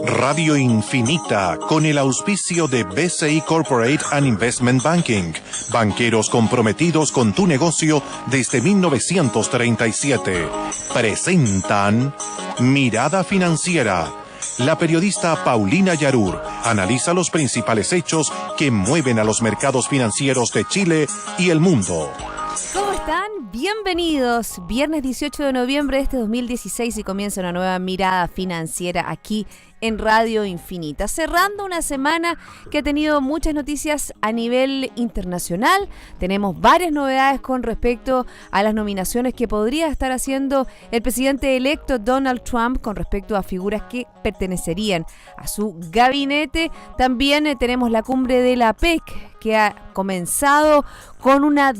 Radio Infinita, con el auspicio de BCI Corporate and Investment Banking, banqueros comprometidos con tu negocio desde 1937, presentan Mirada Financiera. La periodista Paulina Yarur analiza los principales hechos que mueven a los mercados financieros de Chile y el mundo. ¿Cómo están? Bienvenidos. Viernes 18 de noviembre de este 2016 y comienza una nueva Mirada Financiera aquí en Radio Infinita. Cerrando una semana que ha tenido muchas noticias a nivel internacional. Tenemos varias novedades con respecto a las nominaciones que podría estar haciendo el presidente electo Donald Trump con respecto a figuras que pertenecerían a su gabinete. También tenemos la cumbre de la PEC que ha comenzado con una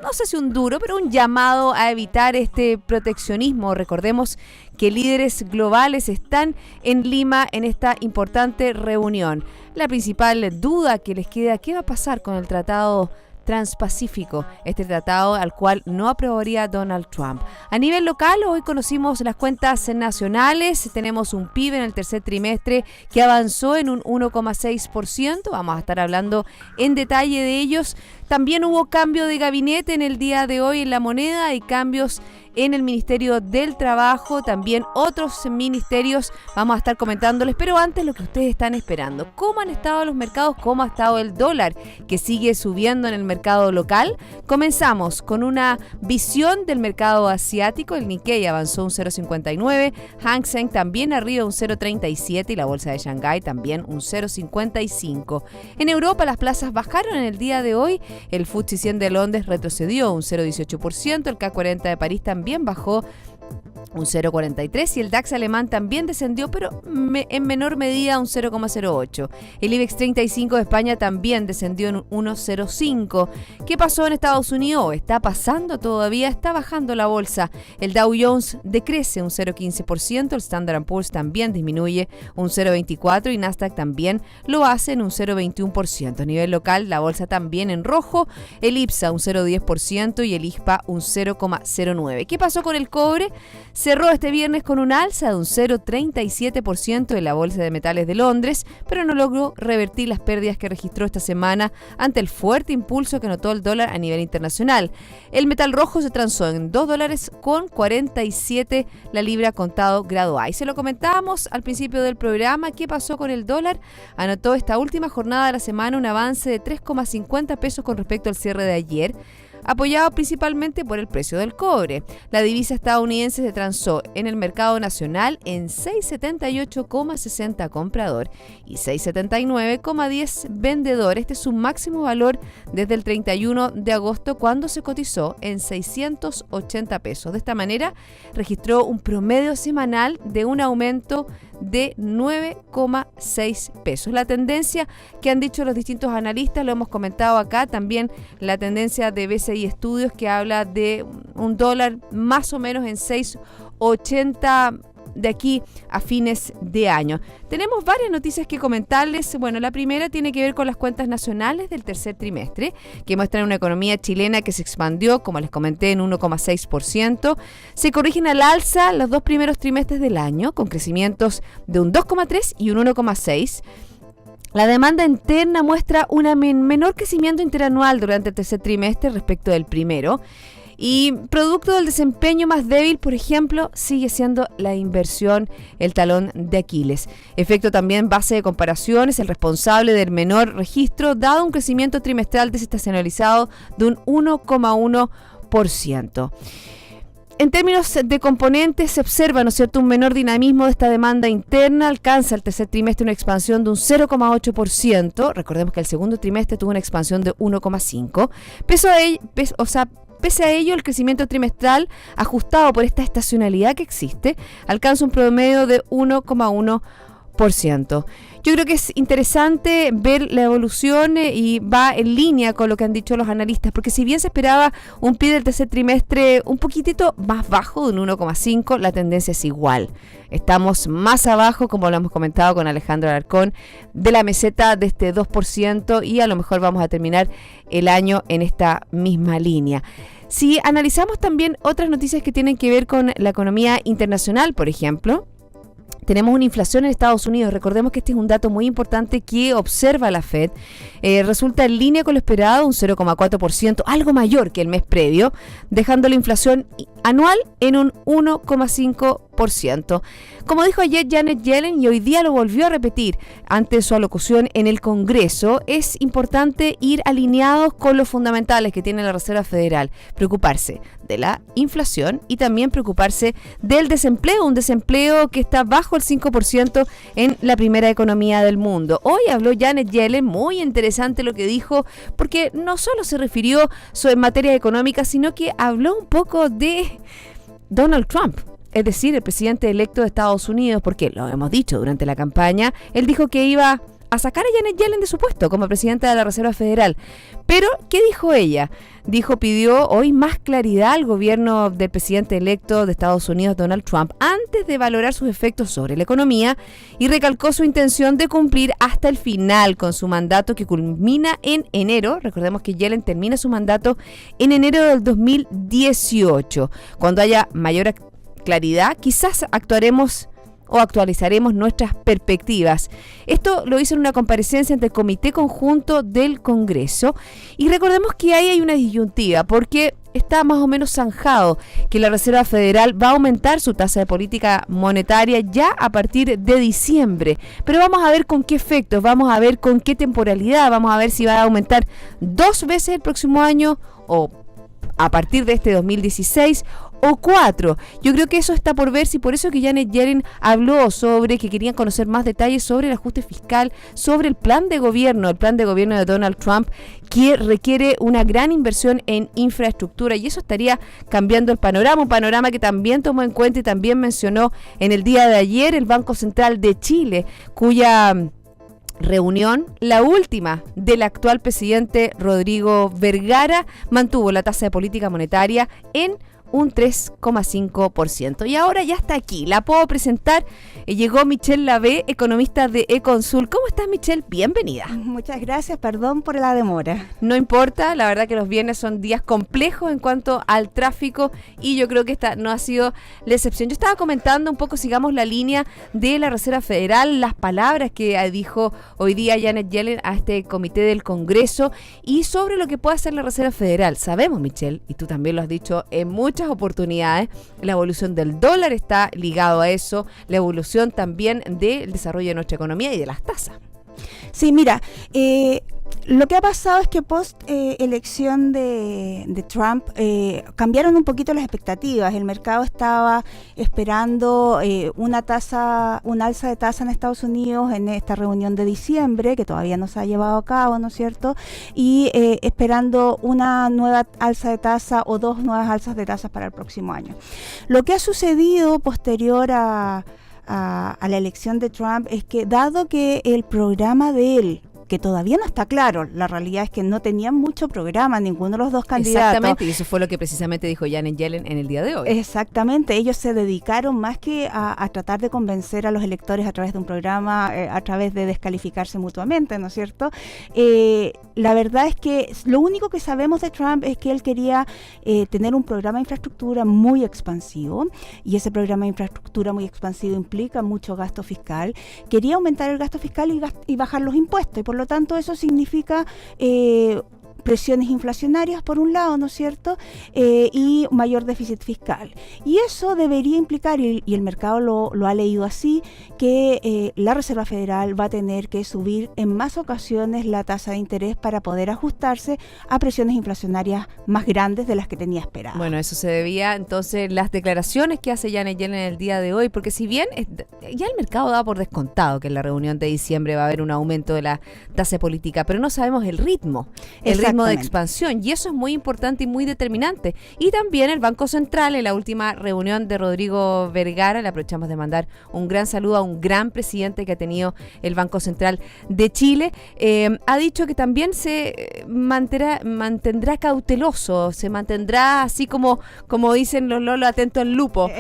no sé si un duro, pero un llamado a evitar este proteccionismo. Recordemos que líderes globales están en Lima en esta importante reunión. La principal duda que les queda, ¿qué va a pasar con el Tratado Transpacífico, este tratado al cual no aprobaría Donald Trump? A nivel local, hoy conocimos las cuentas nacionales. Tenemos un PIB en el tercer trimestre que avanzó en un 1,6%. Vamos a estar hablando en detalle de ellos. También hubo cambio de gabinete en el día de hoy en La Moneda y cambios en el Ministerio del Trabajo, también otros ministerios vamos a estar comentándoles, pero antes lo que ustedes están esperando. ¿Cómo han estado los mercados? ¿Cómo ha estado el dólar que sigue subiendo en el mercado local? Comenzamos con una visión del mercado asiático. El Nikkei avanzó un 0,59, Hang Seng también arriba un 0,37 y la bolsa de Shanghái también un 0,55. En Europa las plazas bajaron en el día de hoy. El FTSE 100 de Londres retrocedió un 0,18%, el CAC 40 de París también bajó un 0,43 y el DAX alemán también descendió, pero en menor medida un 0,08. El IBEX 35 de España también descendió en un 1,05. ¿Qué pasó en Estados Unidos? Está pasando todavía, está bajando la bolsa. El Dow Jones decrece un 0,15%, el Standard & Poor's también disminuye un 0,24% y Nasdaq también lo hace en un 0,21%. A nivel local, la bolsa también en rojo, el IPSA un 0,10% y el ISPA un 0,09%. ¿Qué pasó con el cobre? Cerró este viernes con un alza de un 0,37% en la Bolsa de Metales de Londres, pero no logró revertir las pérdidas que registró esta semana ante el fuerte impulso que notó el dólar a nivel internacional. El metal rojo se transó en $2,47 la libra contado grado A. Y se lo comentábamos al principio del programa. ¿Qué pasó con el dólar? Anotó esta última jornada de la semana un avance de 3,50 pesos con respecto al cierre de ayer, apoyado principalmente por el precio del cobre. La divisa estadounidense se transó en el mercado nacional en 678,60 comprador y 679,10 vendedor. Este es su máximo valor desde el 31 de agosto cuando se cotizó en 680 pesos. De esta manera registró un promedio semanal de un aumento de 9,6 pesos. La tendencia que han dicho los distintos analistas, lo hemos comentado acá, también la tendencia de BCI Estudios que habla de un dólar más o menos en 6,80 de aquí a fines de año. Tenemos varias noticias que comentarles. Bueno, la primera tiene que ver con las cuentas nacionales del tercer trimestre, que muestran una economía chilena que se expandió, como les comenté, en 1,6%. Se corrigen al alza los dos primeros trimestres del año, con crecimientos de un 2,3 y un 1,6%. La demanda interna muestra un menor crecimiento interanual durante el tercer trimestre respecto del primero. Y producto del desempeño más débil, por ejemplo, sigue siendo la inversión el talón de Aquiles. Efecto también base de comparación es el responsable del menor registro, dado un crecimiento trimestral desestacionalizado de un 1,1%. En términos de componentes se observa, ¿no es cierto?, un menor dinamismo de esta demanda interna. Alcanza el tercer trimestre una expansión de un 0,8%. Recordemos que el segundo trimestre tuvo una expansión de 1,5%. Pese a ello, el crecimiento trimestral, ajustado por esta estacionalidad que existe, alcanza un promedio de 1,1%. Yo creo que es interesante ver la evolución y va en línea con lo que han dicho los analistas, porque si bien se esperaba un PIB del tercer trimestre un poquitito más bajo, de un 1,5, la tendencia es igual. Estamos más abajo, como lo hemos comentado con Alejandro Alarcón, de la meseta de este 2% y a lo mejor vamos a terminar el año en esta misma línea. Si analizamos también otras noticias que tienen que ver con la economía internacional, por ejemplo, tenemos una inflación en Estados Unidos. Recordemos que este es un dato muy importante que observa la Fed. Resulta en línea con lo esperado, un 0,4%, algo mayor que el mes previo, dejando la inflación anual en un 1,5%. Como dijo ayer Janet Yellen, y hoy día lo volvió a repetir ante su alocución en el Congreso, es importante ir alineados con los fundamentales que tiene la Reserva Federal. Preocuparse de la inflación y también preocuparse del desempleo, un desempleo que está bajo el 5% en la primera economía del mundo. Hoy habló Janet Yellen, muy interesante lo que dijo, porque no solo se refirió en materia económica, sino que habló un poco de Donald Trump, es decir, el presidente electo de Estados Unidos, porque lo hemos dicho durante la campaña, él dijo que iba a sacar a Janet Yellen de su puesto como presidenta de la Reserva Federal. Pero, ¿qué dijo ella? Pidió hoy más claridad al gobierno del presidente electo de Estados Unidos, Donald Trump, antes de valorar sus efectos sobre la economía, y recalcó su intención de cumplir hasta el final con su mandato que culmina en enero. Recordemos que Yellen termina su mandato en enero del 2018. Cuando haya mayor claridad, quizás actuaremos o actualizaremos nuestras perspectivas. Esto lo hizo en una comparecencia ante el Comité Conjunto del Congreso, y recordemos que ahí hay una disyuntiva, porque está más o menos zanjado que la Reserva Federal va a aumentar su tasa de política monetaria ya a partir de diciembre, pero vamos a ver con qué efectos, vamos a ver con qué temporalidad, vamos a ver si va a aumentar 2 veces el próximo año o a partir de este 2016 o 4. Yo creo que eso está por verse, y por eso que Janet Yellen habló sobre que querían conocer más detalles sobre el ajuste fiscal, sobre el plan de gobierno de Donald Trump, que requiere una gran inversión en infraestructura, y eso estaría cambiando el panorama, un panorama que también tomó en cuenta y también mencionó en el día de ayer el Banco Central de Chile, cuya reunión, la última del actual presidente Rodrigo Vergara, mantuvo la tasa de política monetaria en un 3,5%. Y ahora ya está aquí, la puedo presentar. Llegó Michelle Lavé, economista de Econsul. ¿Cómo estás, Michelle? Bienvenida. Muchas gracias, perdón por la demora. No importa, la verdad que los viernes son días complejos en cuanto al tráfico, y yo creo que esta no ha sido la excepción. Yo estaba comentando un poco, sigamos la línea de la Reserva Federal, las palabras que dijo hoy día Janet Yellen a este comité del Congreso, y sobre lo que puede hacer la Reserva Federal. Sabemos, Michelle, y tú también lo has dicho en muchas oportunidades, la evolución del dólar está ligado a eso, la evolución también del desarrollo de nuestra economía y de las tasas. Sí, mira, lo que ha pasado es que post elección de Trump cambiaron un poquito las expectativas. El mercado estaba esperando un alza de tasa en Estados Unidos en esta reunión de diciembre, que todavía no se ha llevado a cabo, ¿no es cierto? Y esperando una nueva alza de tasa o 2 nuevas alzas de tasas para el próximo año. Lo que ha sucedido posterior a la elección de Trump es que, dado que el programa de él, que todavía no está claro, la realidad es que no tenían mucho programa ninguno de los dos candidatos. Exactamente, y eso fue lo que precisamente dijo Janet Yellen en el día de hoy. Exactamente, ellos se dedicaron más que a tratar de convencer a los electores a través de un programa, a través de descalificarse mutuamente, ¿no es cierto? La verdad es que lo único que sabemos de Trump es que él quería tener un programa de infraestructura muy expansivo, y ese programa de infraestructura muy expansivo implica mucho gasto fiscal. Quería aumentar el gasto fiscal y bajar los impuestos, y por lo tanto eso significa presiones inflacionarias por un lado, ¿no es cierto? Y mayor déficit fiscal. Y eso debería implicar, y el mercado lo ha leído así, que la Reserva Federal va a tener que subir en más ocasiones la tasa de interés para poder ajustarse a presiones inflacionarias más grandes de las que tenía esperado. Bueno, eso se debía entonces las declaraciones que hace Janet Yellen en el día de hoy, porque si bien ya el mercado da por descontado que en la reunión de diciembre va a haber un aumento de la tasa política, pero no sabemos el ritmo ritmo de expansión, y eso es muy importante y muy determinante. Y también el Banco Central, en la última reunión de Rodrigo Vergara, le aprovechamos de mandar un gran saludo a un gran presidente que ha tenido el Banco Central de Chile, ha dicho que también se mantendrá cauteloso, se mantendrá así como dicen los lolos, atento al lupo,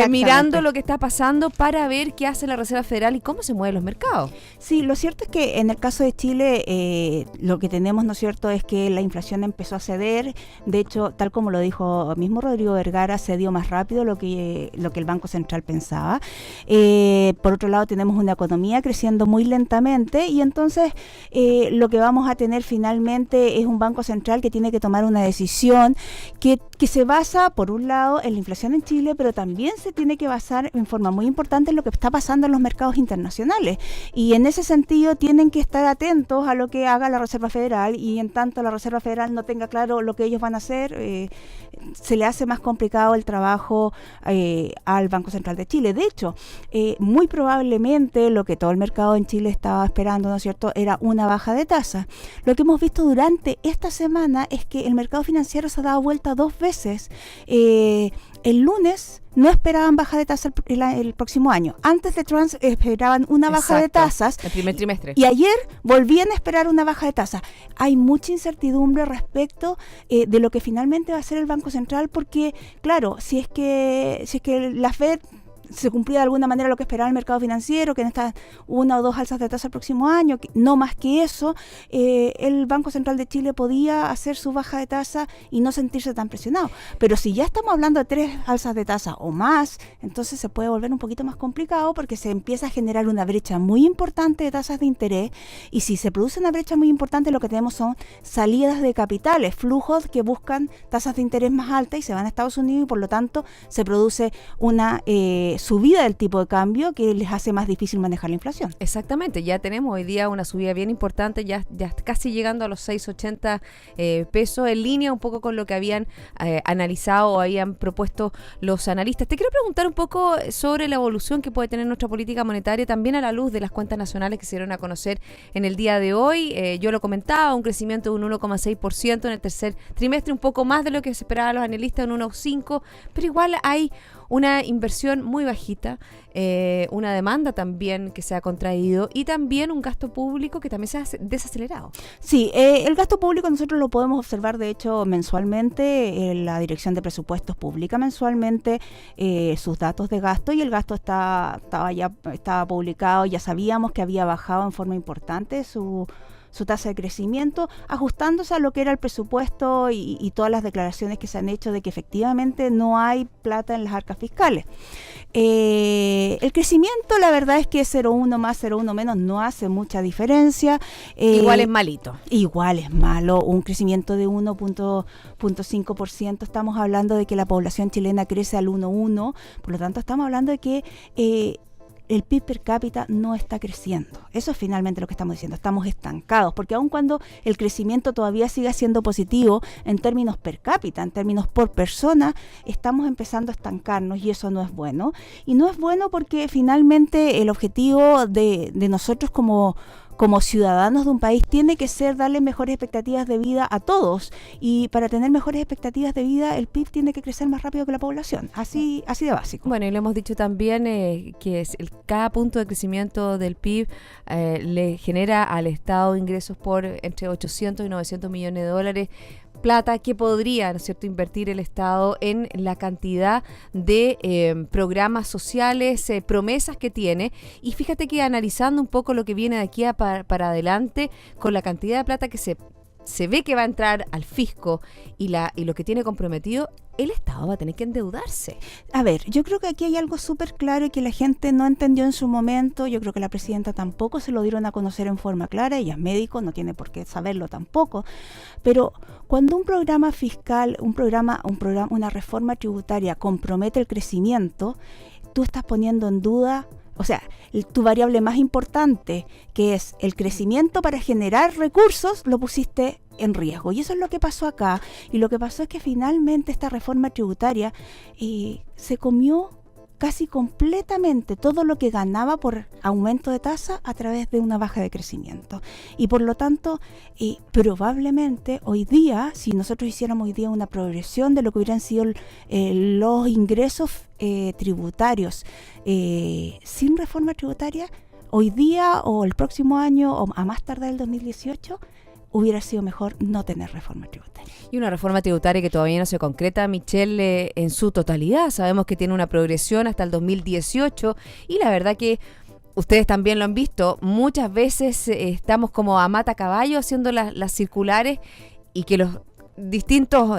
mirando lo que está pasando para ver qué hace la Reserva Federal y cómo se mueven los mercados. Sí, lo cierto es que en el caso de Chile lo que tenemos, ¿no es cierto?, es que la inflación empezó a ceder. De hecho, tal como lo dijo mismo Rodrigo Vergara, cedió más rápido lo que el Banco Central pensaba. Por otro lado, tenemos una economía creciendo muy lentamente y entonces lo que vamos a tener finalmente es un Banco Central que tiene que tomar una decisión que se basa, por un lado, en la inflación en Chile, pero también se tiene que basar en forma muy importante en lo que está pasando en los mercados internacionales. Y en ese sentido tienen que estar atentos a lo que haga la Reserva Federal, y en tanto la Reserva Federal no tenga claro lo que ellos van a hacer, se le hace más complicado el trabajo al Banco Central de Chile. De hecho, muy probablemente lo que todo el mercado en Chile estaba esperando, ¿no es cierto?, era una baja de tasa. Lo que hemos visto durante esta semana es que el mercado financiero se ha dado vuelta 2 veces. El lunes no esperaban baja de tasa el próximo año. Antes de Trump esperaban una baja de tasas. El primer trimestre. Y ayer volvían a esperar una baja de tasa. Hay mucha incertidumbre respecto de lo que finalmente va a hacer el Banco Central, porque, claro, si es que la Fed se cumplía de alguna manera lo que esperaba el mercado financiero, que en estas 1 o 2 alzas de tasa el próximo año, no más que eso, el Banco Central de Chile podía hacer su baja de tasa y no sentirse tan presionado. Pero si ya estamos hablando de 3 alzas de tasa o más, entonces se puede volver un poquito más complicado, porque se empieza a generar una brecha muy importante de tasas de interés, y si se produce una brecha muy importante, lo que tenemos son salidas de capitales, flujos que buscan tasas de interés más altas y se van a Estados Unidos, y por lo tanto se produce una subida del tipo de cambio que les hace más difícil manejar la inflación. Exactamente, ya tenemos hoy día una subida bien importante, ya casi llegando a los 6.80 pesos, en línea un poco con lo que habían analizado o habían propuesto los analistas. Te quiero preguntar un poco sobre la evolución que puede tener nuestra política monetaria, también a la luz de las cuentas nacionales que se dieron a conocer en el día de hoy. Yo lo comentaba, un crecimiento de un 1,6% en el tercer trimestre, un poco más de lo que se esperaba los analistas, un 1,5%, pero igual hay una inversión muy bajita, una demanda también que se ha contraído y también un gasto público que también se ha desacelerado. Sí, el gasto público nosotros lo podemos observar, de hecho, mensualmente. La Dirección de Presupuestos publica mensualmente sus datos de gasto, y el gasto estaba publicado. Ya sabíamos que había bajado en forma importante su tasa de crecimiento, ajustándose a lo que era el presupuesto y todas las declaraciones que se han hecho de que efectivamente no hay plata en las arcas fiscales. El crecimiento, la verdad es que 0,1 más, 0,1 menos no hace mucha diferencia. Igual es malito. Igual es malo. Un crecimiento de 1,5%, estamos hablando de que la población chilena crece al 1,1%, por lo tanto estamos hablando de que el PIB per cápita no está creciendo. Eso es finalmente lo que estamos diciendo. Estamos estancados, porque aun cuando el crecimiento todavía siga siendo positivo en términos per cápita, en términos por persona, estamos empezando a estancarnos, y eso no es bueno. Y no es bueno porque finalmente el objetivo de nosotros como ciudadanos de un país tiene que ser darle mejores expectativas de vida a todos, y para tener mejores expectativas de vida el PIB tiene que crecer más rápido que la población, así de básico. Bueno, y le hemos dicho también que cada punto de crecimiento del PIB le genera al Estado ingresos por entre 800 y 900 millones de dólares, plata que podría, ¿no es cierto?, invertir el Estado en la cantidad de programas sociales, promesas que tiene. Y fíjate que analizando un poco lo que viene de aquí para adelante, con la cantidad de plata que se ve que va a entrar al fisco y lo que tiene comprometido, el Estado va a tener que endeudarse. A ver, yo creo que aquí hay algo súper claro y que la gente no entendió en su momento. Yo creo que la presidenta tampoco se lo dieron a conocer en forma clara. Ella es médico, no tiene por qué saberlo tampoco. Pero cuando un programa fiscal, una reforma tributaria compromete el crecimiento, tú estás poniendo en duda, o sea, tu variable más importante, que es el crecimiento para generar recursos, lo pusiste en riesgo. Y eso es lo que pasó acá. Y lo que pasó es que finalmente esta reforma tributaria se comió casi completamente todo lo que ganaba por aumento de tasa a través de una baja de crecimiento. Y por lo tanto, probablemente hoy día, si nosotros hiciéramos hoy día una progresión de lo que hubieran sido los ingresos tributarios sin reforma tributaria, hoy día o el próximo año o a más tardar el 2018, hubiera sido mejor no tener reforma tributaria. Y una reforma tributaria que todavía no se concreta, Michelle, en su totalidad. Sabemos que tiene una progresión hasta el 2018 y la verdad que ustedes también lo han visto, muchas veces estamos como a mata caballo haciendo las circulares y que los distintos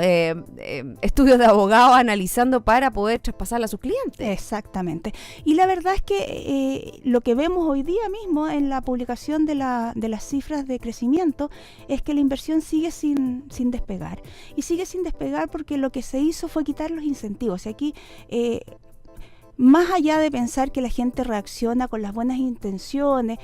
estudios de abogados analizando para poder traspasarla a sus clientes. Exactamente. Y la verdad es que lo que vemos hoy día mismo en la publicación de las cifras de crecimiento es que la inversión sigue sin despegar. Y sigue sin despegar porque lo que se hizo fue quitar los incentivos. Y aquí más allá de pensar que la gente reacciona con las buenas intenciones,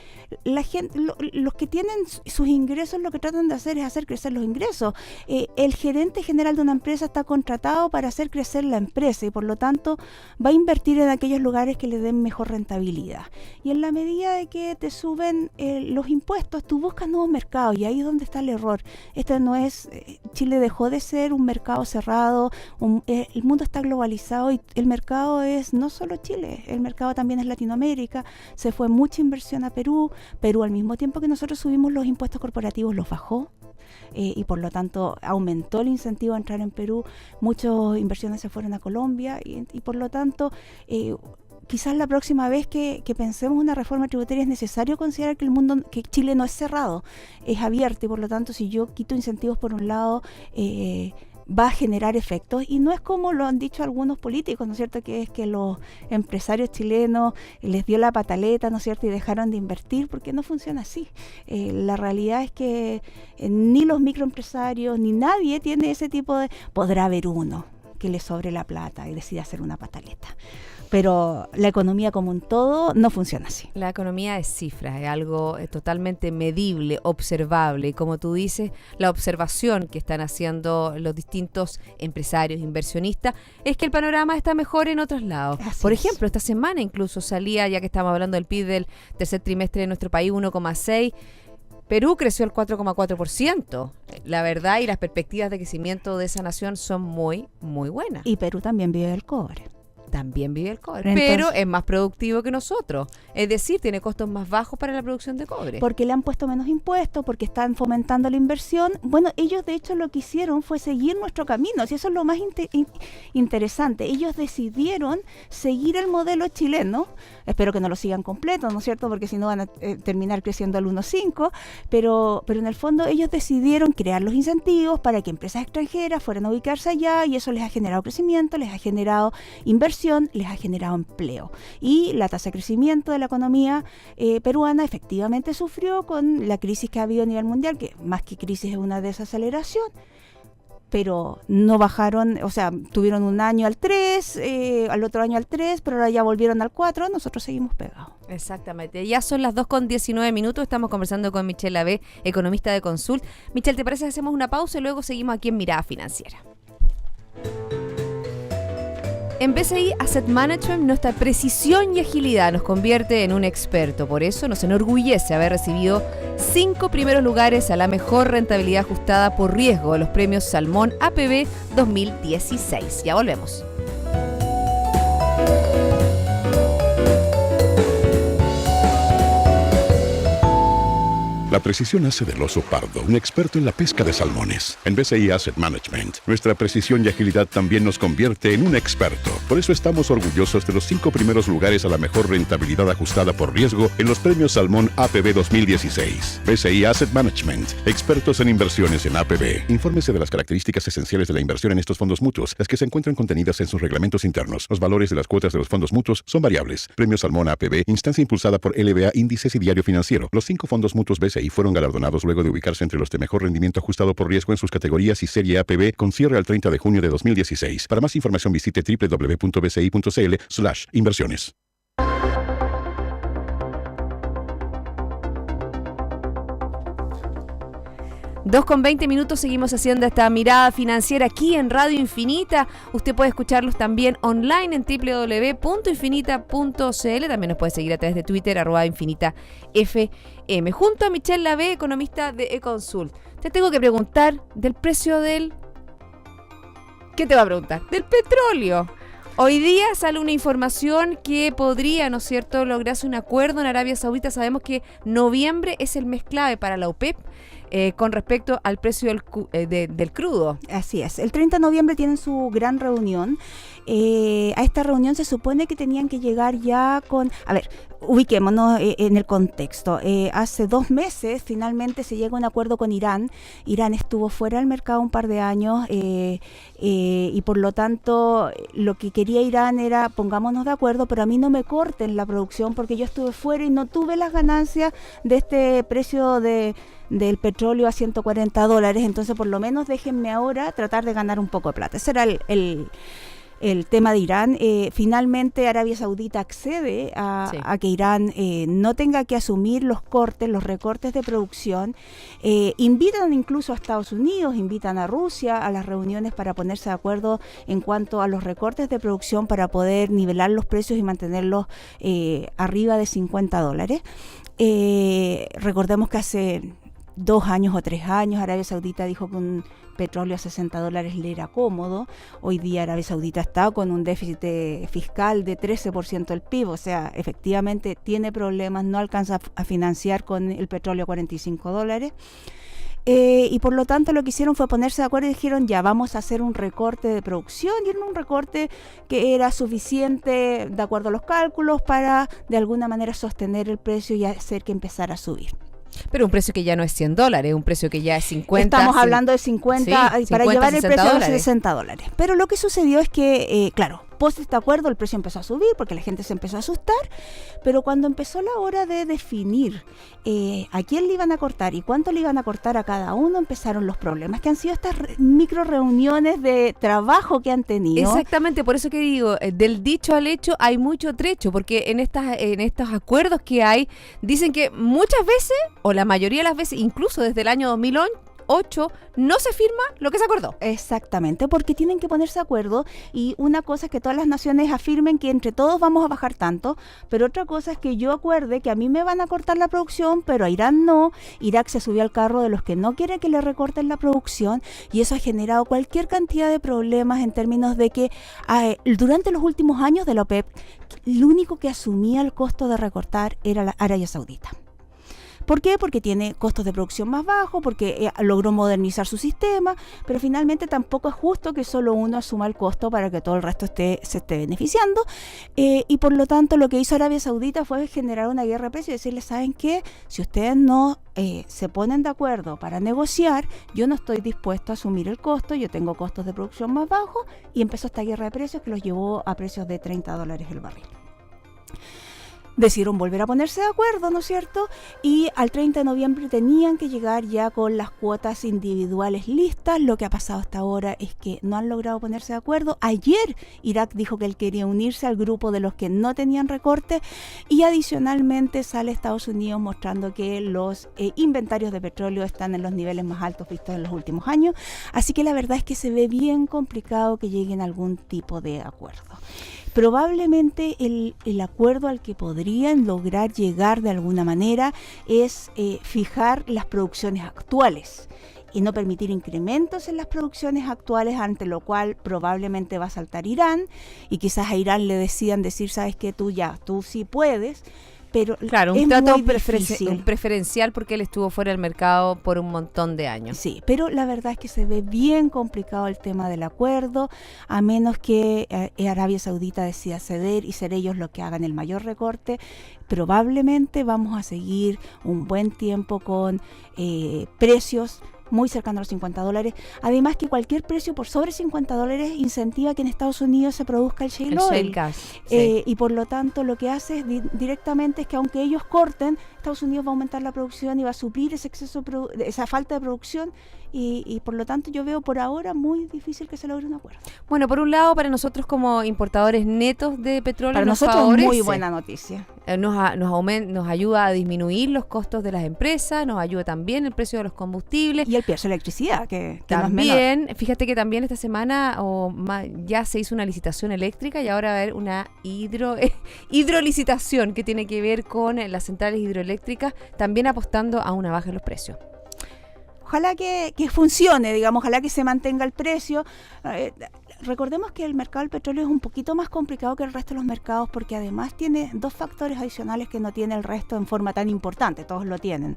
la gente, los que tienen sus ingresos lo que tratan de hacer es hacer crecer los ingresos. El gerente general de una empresa está contratado para hacer crecer la empresa y por lo tanto va a invertir en aquellos lugares que le den mejor rentabilidad. Y en la medida de que te suben los impuestos, tú buscas nuevos mercados y ahí es donde está el error. Este no es, Chile dejó de ser un mercado cerrado, el mundo está globalizado y el mercado es no solo Chile, el mercado también es Latinoamérica, se fue mucha inversión a Perú al mismo tiempo que nosotros subimos los impuestos corporativos los bajó y por lo tanto aumentó el incentivo a entrar en Perú, muchas inversiones se fueron a Colombia y por lo tanto quizás la próxima vez que pensemos una reforma tributaria es necesario considerar que Chile no es cerrado, es abierto y por lo tanto si yo quito incentivos por un lado va a generar efectos y no es como lo han dicho algunos políticos, ¿no es cierto?, que es que los empresarios chilenos les dio la pataleta, ¿no es cierto?, y dejaron de invertir, porque no funciona así. La realidad es que ni los microempresarios ni nadie tiene ese tipo de... Podrá haber uno que le sobre la plata y decida hacer una pataleta, pero la economía como un todo no funciona así. La economía es cifras, es algo totalmente medible, observable. Y como tú dices, la observación que están haciendo los distintos empresarios, inversionistas, es que el panorama está mejor en otros lados. Por ejemplo, esta semana incluso salía, ya que estamos hablando del PIB del tercer trimestre de nuestro país, 1,6%. Perú creció el 4,4%. La verdad y las perspectivas de crecimiento de esa nación son muy, muy buenas. Y Perú también vive del cobre. También vive el cobre, pero es más productivo que nosotros. Es decir, tiene costos más bajos para la producción de cobre. Porque le han puesto menos impuestos, porque están fomentando la inversión. Bueno, ellos de hecho lo que hicieron fue seguir nuestro camino. Y eso es lo más interesante. Ellos decidieron seguir el modelo chileno. Espero que no lo sigan completo, ¿no es cierto? Porque si no van a terminar creciendo al 1,5. Pero en el fondo ellos decidieron crear los incentivos para que empresas extranjeras fueran a ubicarse allá y eso les ha generado crecimiento, les ha generado inversión, les ha generado empleo. Y la tasa de crecimiento de la economía peruana efectivamente sufrió con la crisis que ha habido a nivel mundial, que más que crisis es una desaceleración, pero no bajaron, o sea, tuvieron un año al 3, al otro año al 3, pero ahora ya volvieron al 4, nosotros seguimos pegados. Exactamente, ya son las 2:19, estamos conversando con Michelle Avé, economista de Consult. Michelle, ¿te parece que hacemos una pausa y luego seguimos aquí en Mirada Financiera? En BCI Asset Management, nuestra precisión y agilidad nos convierte en un experto. Por eso nos enorgullece haber recibido 5 primeros lugares a la mejor rentabilidad ajustada por riesgo de los premios Salmón APB 2016. Ya volvemos. La precisión hace del oso pardo un experto en la pesca de salmones. En BCI Asset Management, nuestra precisión y agilidad también nos convierte en un experto. Por eso estamos orgullosos de los 5 primeros lugares a la mejor rentabilidad ajustada por riesgo en los premios Salmón APB 2016. BCI Asset Management, expertos en inversiones en APB. Infórmese de las características esenciales de la inversión en estos fondos mutuos, las que se encuentran contenidas en sus reglamentos internos. Los valores de las cuotas de los fondos mutuos son variables. Premio Salmón APB, instancia impulsada por LBA Índices y Diario Financiero. Los 5 fondos mutuos BCI fueron galardonados luego de ubicarse entre los de mejor rendimiento ajustado por riesgo en sus categorías y serie APB con cierre al 30 de junio de 2016. Para más información visite www.bci.cl/inversiones. 2:20, seguimos haciendo esta mirada financiera aquí en Radio Infinita. Usted puede escucharlos también online en www.infinita.cl. También nos puede seguir a través de Twitter, @InfinitaFM. Junto a Michelle Lavé, economista de Econsult. Te tengo que preguntar del precio del... ¿Qué te va a preguntar? Del petróleo. Hoy día sale una información que podría, ¿no es cierto?, lograrse un acuerdo en Arabia Saudita. Sabemos que noviembre es el mes clave para la OPEP. Con respecto al precio del crudo. Así es. El 30 de noviembre tienen su gran reunión. A esta reunión se supone que tenían que llegar ya con... A ver, ubiquémonos en el contexto. Hace 2 meses finalmente se llega a un acuerdo con Irán. Irán estuvo fuera del mercado un par de años y por lo tanto lo que quería Irán era pongámonos de acuerdo, pero a mí no me corten la producción porque yo estuve fuera y no tuve las ganancias de este precio del petróleo a $140, entonces por lo menos déjenme ahora tratar de ganar un poco de plata. Ese era el tema de Irán. Finalmente Arabia Saudita accede a que Irán no tenga que asumir los recortes de producción. Invitan incluso a Estados Unidos, invitan a Rusia a las reuniones para ponerse de acuerdo en cuanto a los recortes de producción para poder nivelar los precios y mantenerlos arriba de $50. Recordemos que hace 2 años o 3 años Arabia Saudita dijo que un petróleo a $60 le era cómodo. Hoy día Arabia Saudita está con un déficit fiscal de 13% del PIB, o sea, efectivamente tiene problemas, no alcanza a financiar con el petróleo a $45. Y por lo tanto lo que hicieron fue ponerse de acuerdo y dijeron ya vamos a hacer un recorte de producción, y era un recorte que era suficiente de acuerdo a los cálculos para de alguna manera sostener el precio y hacer que empezara a subir. Pero un precio que ya no es $100, un precio que ya es 50. Estamos hablando de 50, sí, para llevar el precio a los $60. Pero lo que sucedió es que, claro, post este acuerdo el precio empezó a subir porque la gente se empezó a asustar, pero cuando empezó la hora de definir a quién le iban a cortar y cuánto le iban a cortar a cada uno, empezaron los problemas, que han sido estas micro reuniones de trabajo que han tenido. Exactamente, por eso que digo, del dicho al hecho hay mucho trecho, porque en estos acuerdos que hay, dicen que muchas veces, o la mayoría de las veces, incluso desde el año 2008, no se firma lo que se acordó. Exactamente, porque tienen que ponerse de acuerdo, y una cosa es que todas las naciones afirmen que entre todos vamos a bajar tanto, pero otra cosa es que yo acuerde que a mí me van a cortar la producción, pero a Irán no. Irak se subió al carro de los que no quieren que le recorten la producción, y eso ha generado cualquier cantidad de problemas en términos de que durante los últimos años de la OPEP, el único que asumía el costo de recortar era la Arabia Saudita. ¿Por qué? Porque tiene costos de producción más bajos, porque logró modernizar su sistema, pero finalmente tampoco es justo que solo uno asuma el costo para que todo el resto se esté beneficiando, y por lo tanto lo que hizo Arabia Saudita fue generar una guerra de precios y decirle, ¿saben qué? Si ustedes no se ponen de acuerdo para negociar, yo no estoy dispuesto a asumir el costo, yo tengo costos de producción más bajos, y empezó esta guerra de precios que los llevó a precios de $30 el barril. Decidieron volver a ponerse de acuerdo, ¿no es cierto? Y al 30 de noviembre tenían que llegar ya con las cuotas individuales listas. Lo que ha pasado hasta ahora es que no han logrado ponerse de acuerdo. Ayer Irak dijo que él quería unirse al grupo de los que no tenían recorte, y adicionalmente sale Estados Unidos mostrando que los inventarios de petróleo están en los niveles más altos vistos en los últimos años. Así que la verdad es que se ve bien complicado que lleguen a algún tipo de acuerdo. Probablemente el acuerdo al que podrían lograr llegar de alguna manera es fijar las producciones actuales y no permitir incrementos en las producciones actuales, ante lo cual probablemente va a saltar Irán, y quizás a Irán le decidan decir, sabes que tú sí puedes, pero claro, es un trato muy difícil. preferencial porque él estuvo fuera del mercado por un montón de años. Sí, pero la verdad es que se ve bien complicado el tema del acuerdo, a menos que Arabia Saudita decida ceder y ser ellos los que hagan el mayor recorte. Probablemente vamos a seguir un buen tiempo con precios muy cercano a los $50. Además que cualquier precio por sobre $50 incentiva que en Estados Unidos se produzca el shale oil. Gas, sí. Y por lo tanto lo que hace es directamente es que aunque ellos corten, Estados Unidos va a aumentar la producción y va a suplir ese exceso esa falta de producción, y por lo tanto yo veo por ahora muy difícil que se logre un acuerdo. Bueno, por un lado, para nosotros como importadores netos de petróleo, para nosotros favorece, muy buena noticia. Nos ayuda a disminuir los costos de las empresas, nos ayuda también el precio de los combustibles. Y el precio de la electricidad, que no es menor. También, fíjate que también esta semana ya se hizo una licitación eléctrica y ahora va a haber una hidrolicitación que tiene que ver con las centrales hidroeléctricas, también apostando a una baja en los precios. Ojalá que funcione, digamos, ojalá que se mantenga el precio. Recordemos que el mercado del petróleo es un poquito más complicado que el resto de los mercados porque además tiene dos factores adicionales que no tiene el resto en forma tan importante, todos lo tienen.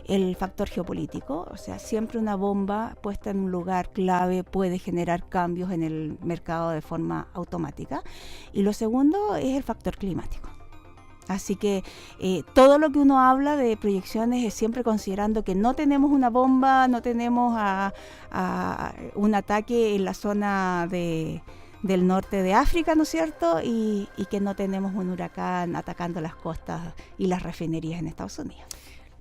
El factor geopolítico, o sea, siempre una bomba puesta en un lugar clave puede generar cambios en el mercado de forma automática. Y lo segundo es el factor climático. Así que todo lo que uno habla de proyecciones es siempre considerando que no tenemos una bomba, no tenemos un ataque en la zona del norte de África, ¿no es cierto? Y que no tenemos un huracán atacando las costas y las refinerías en Estados Unidos.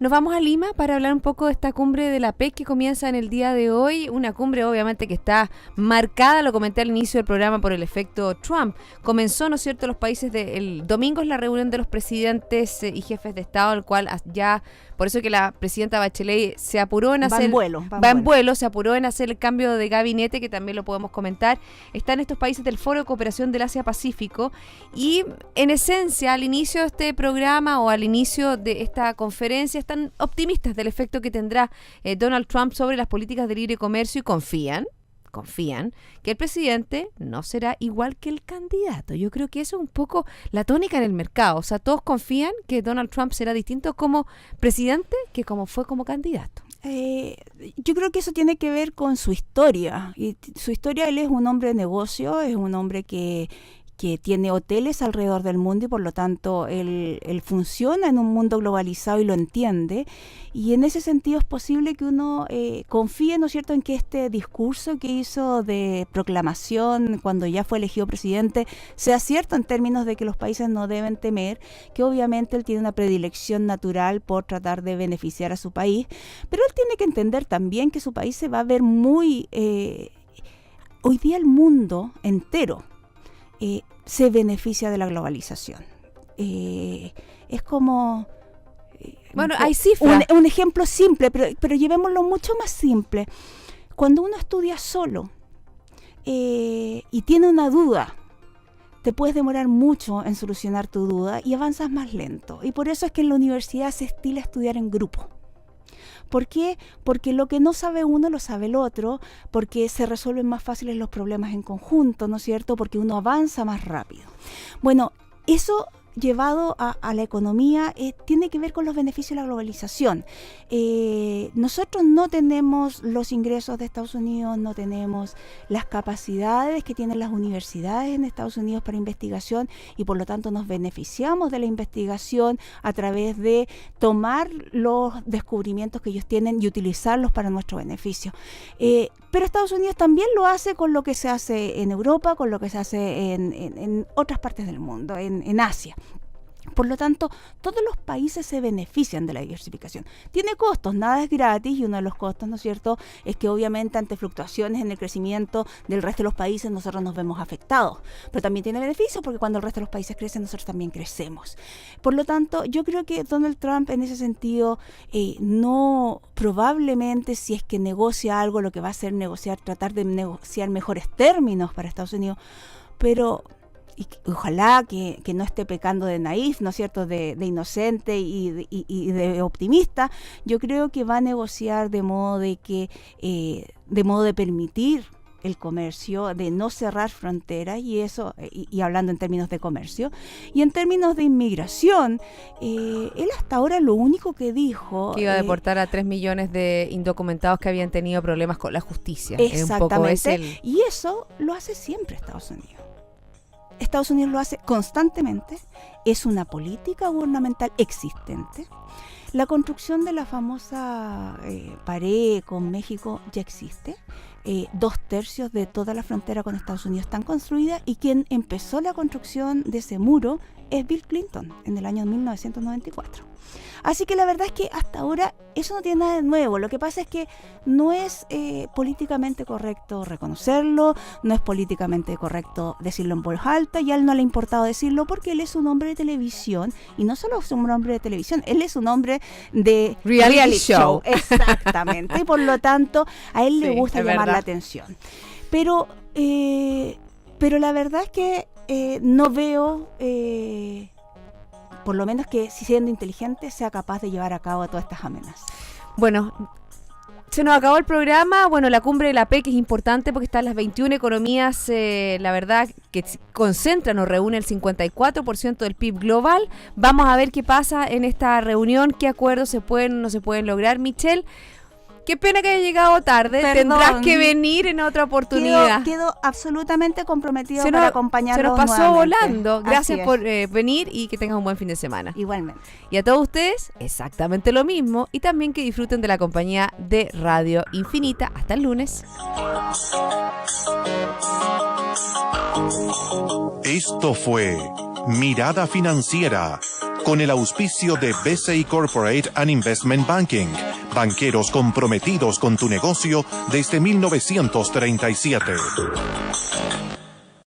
Nos vamos a Lima para hablar un poco de esta cumbre de la PEC que comienza en el día de hoy. Una cumbre obviamente que está marcada, lo comenté al inicio del programa, por el efecto Trump. Comenzó, ¿no es cierto?, los países el domingo es la reunión de los presidentes y jefes de Estado, el cual ya, por eso que la presidenta Bachelet se apuró en hacer... Va en vuelo, se apuró en hacer el cambio de gabinete, que también lo podemos comentar. Están estos países del Foro de Cooperación del Asia-Pacífico y en esencia al inicio de este programa o al inicio de esta conferencia están optimistas del efecto que tendrá Donald Trump sobre las políticas de libre comercio y confían que el presidente no será igual que el candidato. Yo creo que eso es un poco la tónica en el mercado. O sea, todos confían que Donald Trump será distinto como presidente que como fue como candidato. Yo creo que eso tiene que ver con su historia. Y su historia, él es un hombre de negocio, es un hombre que tiene hoteles alrededor del mundo y por lo tanto él funciona en un mundo globalizado y lo entiende, y en ese sentido es posible que uno confíe, ¿no es cierto?, en que este discurso que hizo de proclamación cuando ya fue elegido presidente sea cierto en términos de que los países no deben temer, que obviamente él tiene una predilección natural por tratar de beneficiar a su país, pero él tiene que entender también que su país se va a ver muy... hoy día el mundo entero se beneficia de la globalización. Es como... bueno, hay cifras. Un ejemplo simple, pero llevémoslo mucho más simple. Cuando uno estudia solo y tiene una duda, te puedes demorar mucho en solucionar tu duda y avanzas más lento. Y por eso es que en la universidad se estila estudiar en grupo. ¿Por qué? Porque lo que no sabe uno lo sabe el otro, porque se resuelven más fáciles los problemas en conjunto, ¿no es cierto? Porque uno avanza más rápido. Bueno, eso llevado a la economía tiene que ver con los beneficios de la globalización. Nosotros no tenemos los ingresos de Estados Unidos, no tenemos las capacidades que tienen las universidades en Estados Unidos para investigación y por lo tanto nos beneficiamos de la investigación a través de tomar los descubrimientos que ellos tienen y utilizarlos para nuestro beneficio. Pero Estados Unidos también lo hace con lo que se hace en Europa, con lo que se hace en otras partes del mundo, en Asia. Por lo tanto, todos los países se benefician de la diversificación. Tiene costos, nada es gratis, y uno de los costos, ¿no es cierto?, es que obviamente ante fluctuaciones en el crecimiento del resto de los países nosotros nos vemos afectados. Pero también tiene beneficios porque cuando el resto de los países crecen, nosotros también crecemos. Por lo tanto, yo creo que Donald Trump en ese sentido no, probablemente si es que negocia algo, lo que va a hacer tratar de negociar mejores términos para Estados Unidos, pero... y ojalá que no esté pecando de naif, ¿no es cierto?, de inocente y de optimista. Yo creo que va a negociar de modo de permitir el comercio, de no cerrar fronteras, y eso, y hablando en términos de comercio. Y en términos de inmigración, él hasta ahora lo único que dijo... que iba a deportar a 3 millones de indocumentados que habían tenido problemas con la justicia. Exactamente, y eso lo hace siempre Estados Unidos. Estados Unidos lo hace constantemente, es una política gubernamental existente. La construcción de la famosa pared con México ya existe. 2/3 de toda la frontera con Estados Unidos están construidas, y quien empezó la construcción de ese muro es Bill Clinton en el año 1994. Así que la verdad es que hasta ahora eso no tiene nada de nuevo. Lo que pasa es que no es políticamente correcto reconocerlo, no es políticamente correcto decirlo en voz alta, y a él no le ha importado decirlo porque él es un hombre de televisión, y no solo es un hombre de televisión, él es un hombre de Reality show. Exactamente. Y por lo tanto, a él le Sí, gusta es llamar verdad. la atención. Pero la verdad es que no veo, por lo menos que si siendo inteligente sea capaz de llevar a cabo todas estas amenazas. Bueno, se nos acabó el programa. Bueno, la cumbre de la PEC es importante porque están las 21 economías, la verdad, que concentran o reúnen el 54% del PIB global. Vamos a ver qué pasa en esta reunión, qué acuerdos se pueden o no se pueden lograr. Michelle, qué pena que haya llegado tarde. Perdón. Tendrás que venir en otra oportunidad. Quedo absolutamente comprometido Se para nos acompañarlos pasó nuevamente. volando. Gracias Así es. por venir y que tengas un buen fin de semana. Igualmente. Y a todos ustedes, exactamente lo mismo. Y también que disfruten de la compañía de Radio Infinita. Hasta el lunes. Esto fue Mirada Financiera, con el auspicio de BCI Corporate and Investment Banking, banqueros comprometidos con tu negocio desde 1937.